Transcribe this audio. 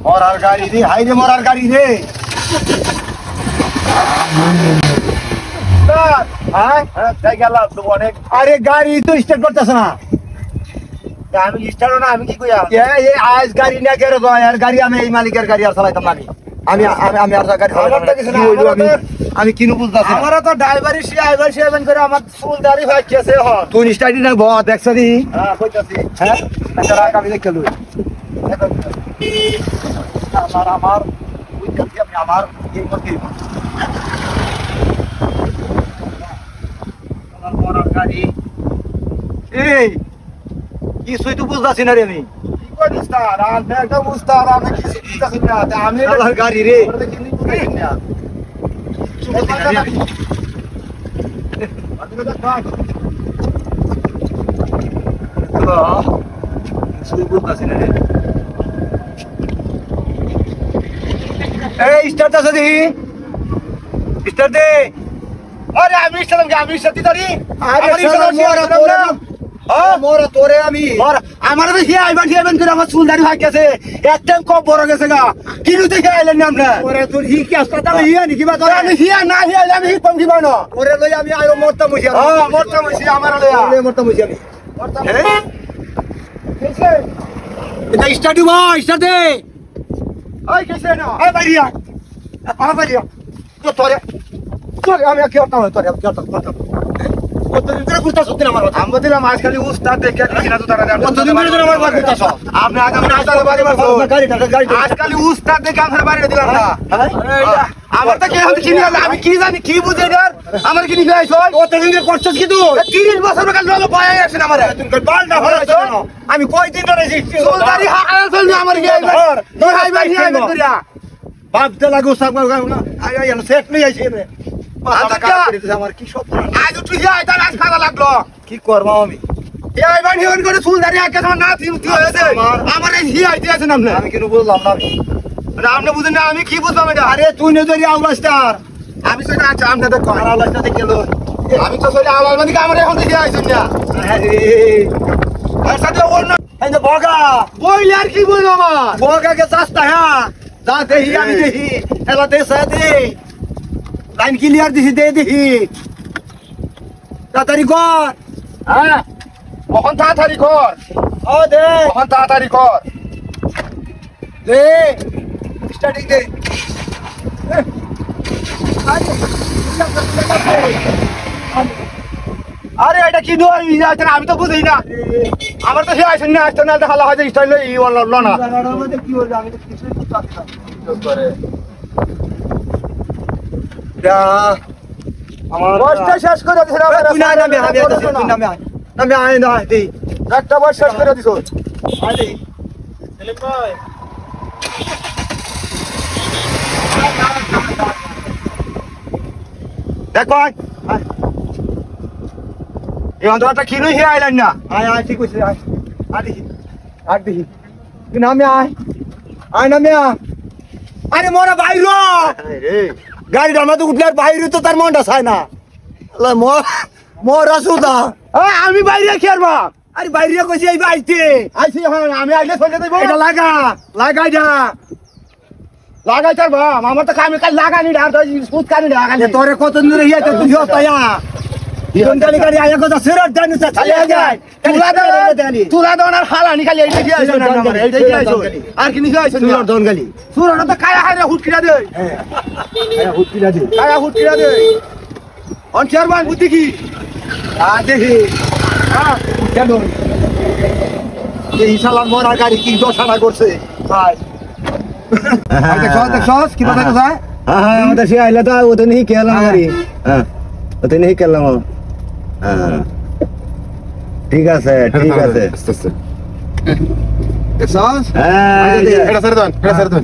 মরার গাড়ি রে, হাই রে মরার গাড়ি রে। আরে গাড়ি তো স্টার্ট করতেছে না। আমি স্টার্ট না, আমি কি কইয়া আজ গাড়ি নিয়ে গেলে আর গাড়ি আমি এই মালিকের গাড়ি আর চালাইতাম না। আমি আর গাড়ি আমি কিনু বুঝতেছি। আমার তো ড্রাইভারই সেভেন করে আমার ফুল দাড়ি হয়ে গেছে। তুই স্টার্ট না বহ দেখছ দি। হ্যাঁ কইতাছি। হ্যাঁ একটা রাখ আমি দেখে লই। আমার ওই কাছে আমি আমার এই করতে মরার গাড়ি এই কিছুই তো বুঝতেছি না রে আমি। কি করিস তার আমি একটা বুঝতার আমি কিছু বুঝতাছি না। আমি আমার গাড়ি রে কিনি বুঝাই না। কিছুই বুঝতেছি না রে। এই স্টার্ট আছে দি স্টার্ট দে। আরে আমি ইসলাম কি আমি ইসলাম দিতারি আরে মোরা তোরে আমি আমার তো হিয়া আইবান হিয়াবেন করে আমার চুল দাড়ি ভাগ গেছে একদম কম বড় গেছে গা কিনু তো হিয়া আইলেন না আমরা ওরে তোর হি কি আসতা হিয়া নি কিবা তোর আমি হিয়া না হিয়া আমি হি কম দিবা না ওরে লই আমি আইও মরতা মুছিয়া হ্যাঁ মোরটা মইছি আমার লয়া ওরে মরতা মুছিয়া মোরটা হ্যাঁ কেছে এটা স্টার্ট দিব স্টার্ট দে। ওই কেছে না আয় বাইরিয়া বাইরিয়া তো তোরে তোরে আমি কি করতাম তোরে কি করতাম কতদিন ধরে বুঝতা সত্যি আমার কথা আমরা দিলাম আজকাল উস্তাদ দেখে কিনা তো তারা কতদিন ধরে আমার কথা বুঝতাছ আপনি আগামী রাস্তাতে বাড়ি মারছো গাড়ি আজকাল উস্তাদ দেখে আমরা বাড়ি দিলাম না হ্যাঁ আমার তো কি হতে কিনি আমি কি জানি কি বুঝে না আমার কিনি ভাই সই কতদিন ধরে করছস কি তুই 30 বছর কাল লোক পায় আসেন আমারে তুমি বালটা হলাছো আমি কয়দিন ধরে এসেছি চুলদারি হাকাল চল না আমার কি আইবার তুই আইবার নি আইবার করিয়া ভাবতে লাগো সব আই আই সেট লই আইছি রে আমার কি সব আজ তুই আইতা আজ খাওয়া লাগলো কি করব আমি এই আইবার হিওন করে চুলদারি আকে তোমার না তিন কি হয়েছে আমার এই হি আইতে আছেন আপনি আমি কি বুঝলাম না আমি আপনি বুঝেন না আমি কি বুঝলাম এটা আরে তুই নে ধরি আউলাস্টার আমি সেটা আচ্ছা আপনি তো আর আউলাস্টার দেখে লো আমি তো চলে আওয়াজ মানে আমার এখন দেখে আইছেন না আরে আর সাথে অন্য এই যে বগা বইলে আর কি বলবো আমার বগা কে চাস্তা হ্যাঁ যা দেহি আমি দেহি এলা দে সাদে লাইন ক্লিয়ার দিছি দে দেহি তাড়াতাড়ি কর হ্যাঁ কখন তাড়াতাড়ি কর ও দে কখন তাড়াতাড়ি কর দে স্টার্টিং দে আরে এটা কি নয় আমি তো বুঝি না আমার তো সে আইছেন না আসতো না হালা হয়তো স্টাইল ই বললো না কি বলবো আমি তো কিছুই বুঝতে পারছি আমার বয়সটা শেষ করে দিছ তুই না নামে আমি তুই নামে নামে আয় না দে একটা বয়স শেষ করে দিছ আয় দে দেখো এই অন্তরটা কি নই হে আইলেন না আয় আয় ঠিক আছে আয় আয় দেখি আর দেখি তুই নামে আয় আয় নামে আয় আরে মোরা বাইর রে গাড়িটার মধ্যে উঠলে আর বাইরে তো তার মনটা চায় না মোরা সুদা আমি বাইরে খেলবা আরে বাইরে কইছি এই বাইতে আইছি হ্যাঁ আমি আইলে চলে দেব এটা লাগা লাগাই যা লাগাই চার বা আমার তো কামে কাল লাগানি আর তো সুদ কানি লাগানি তোরে কত দূর হইয়া তো তুই হস্তায়া ইজন গালি গালি আয়া কথা সেরট জানি চা চলে যায় তুলা দনার হালানি খালি এইটা কি আইছো না আমার এইটা কি আইছো আর কি নিছে আইছো সুরট দন গালি সুরটা তো কায়া হাইরা হুটকিরা দে হ্যাঁ আয়া হুটকিরা দে কায়া হুটকিরা দে অন চেয়ারম্যান বুদ্ধি কি আ দেখি হ্যাঁ কেন এই শালার মরা গাড়ি কি দশানা করছে ভাই দেখছস কি কথা কথা হ্যাঁ আমাদের সে আইলা তো ওতে নেই খেলাম গাড়ি হ্যাঁ ওতে নেই খেলাম হ্যাঁ ঠিক আছে দেখছস হ্যাঁ এটা ছেড়ে দেন